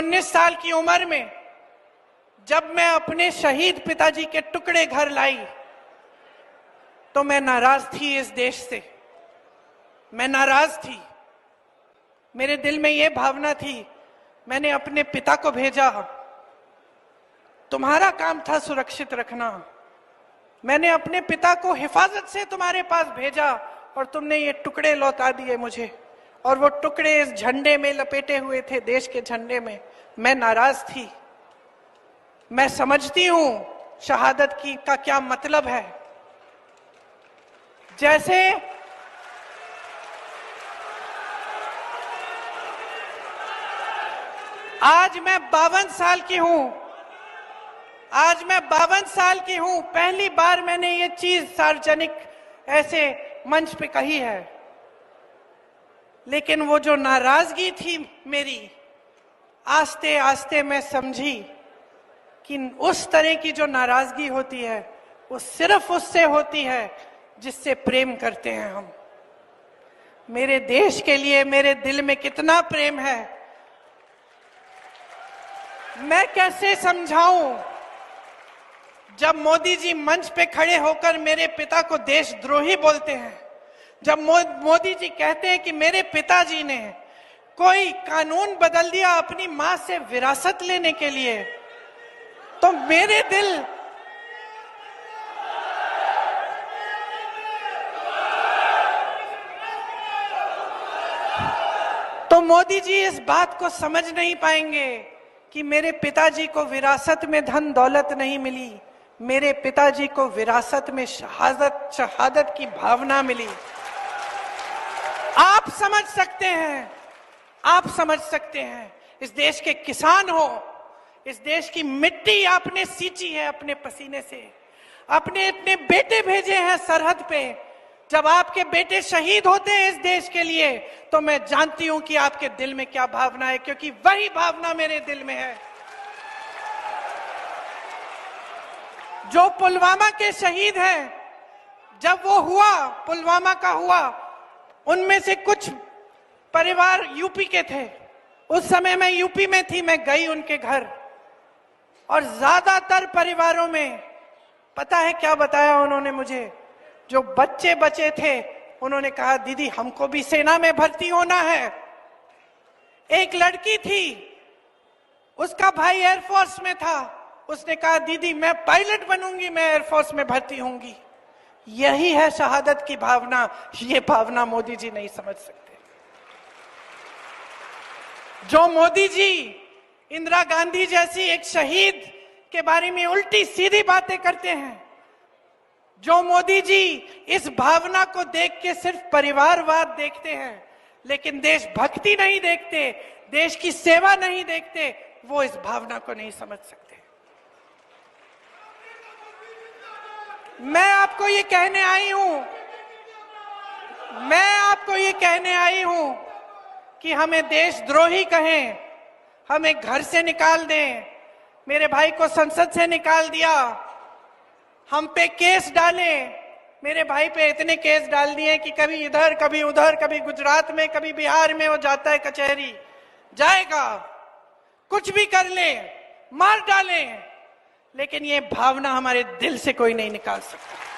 19 साल की उम्र में जब मैं अपने शहीद पिताजी के टुकड़े घर लाई तो मैं नाराज थी इस देश से। मैं नाराज थी। मेरे दिल में यह भावना थी, मैंने अपने पिता को भेजा, तुम्हारा काम था सुरक्षित रखना। मैंने अपने पिता को हिफाजत से तुम्हारे पास भेजा और तुमने ये टुकड़े लौटा दिए मुझे, और वो टुकड़े इस झंडे में लपेटे हुए थे, देश के झंडे में। मैं नाराज थी। मैं समझती हूं शहादत की का क्या मतलब है। जैसे आज मैं 52 साल की हूं, आज मैं 52 साल की हूं, पहली बार मैंने ये चीज सार्वजनिक ऐसे मंच पे कही है। लेकिन वो जो नाराजगी थी मेरी, आस्ते आस्ते मैं समझी कि उस तरह की जो नाराजगी होती है वो सिर्फ उससे होती है जिससे प्रेम करते हैं हम। मेरे देश के लिए मेरे दिल में कितना प्रेम है, मैं कैसे समझाऊं। जब मोदी जी मंच पे खड़े होकर मेरे पिता को देशद्रोही बोलते हैं, जब मोदी जी कहते हैं कि मेरे पिताजी ने कोई कानून बदल दिया अपनी मां से विरासत लेने के लिए, तो मेरे दिल तो मोदी जी इस बात को समझ नहीं पाएंगे कि मेरे पिताजी को विरासत में धन दौलत नहीं मिली, मेरे पिताजी को विरासत में शहादत की भावना मिली। आप समझ सकते हैं, आप समझ सकते हैं। इस देश के किसान हो, इस देश की मिट्टी आपने सींची है अपने पसीने से, अपने इतने बेटे भेजे हैं सरहद पे। जब आपके बेटे शहीद होते हैं इस देश के लिए, तो मैं जानती हूं कि आपके दिल में क्या भावना है, क्योंकि वही भावना मेरे दिल में है। जो पुलवामा के शहीद हैं, जब वो हुआ, पुलवामा का हुआ, उनमें से कुछ परिवार यूपी के थे। उस समय मैं यूपी में थी, मैं गई उनके घर, और ज्यादातर परिवारों में पता है क्या बताया उन्होंने मुझे? जो बच्चे बचे थे उन्होंने कहा, दीदी हमको भी सेना में भर्ती होना है। एक लड़की थी, उसका भाई एयरफोर्स में था, उसने कहा दीदी मैं पायलट बनूंगी, मैं एयरफोर्स में भर्ती होंगी। यही है शहादत की भावना। ये भावना मोदी जी नहीं समझ सकते। जो मोदी जी इंदिरा गांधी जैसी एक शहीद के बारे में उल्टी सीधी बातें करते हैं, जो मोदी जी इस भावना को देख के सिर्फ परिवारवाद देखते हैं लेकिन देशभक्ति नहीं देखते, देश की सेवा नहीं देखते, वो इस भावना को नहीं समझ सकते। मैं आपको ये कहने आई हूं, मैं आपको ये कहने आई हूं कि हमें देशद्रोही कहें, हमें घर से निकाल दें, मेरे भाई को संसद से निकाल दिया, हम पे केस डाले, मेरे भाई पे इतने केस डाल दिए कि कभी इधर कभी उधर, कभी गुजरात में कभी बिहार में वो जाता है कचहरी, जाएगा, कुछ भी कर ले, मार डालें, लेकिन ये भावना हमारे दिल से कोई नहीं निकाल सकता।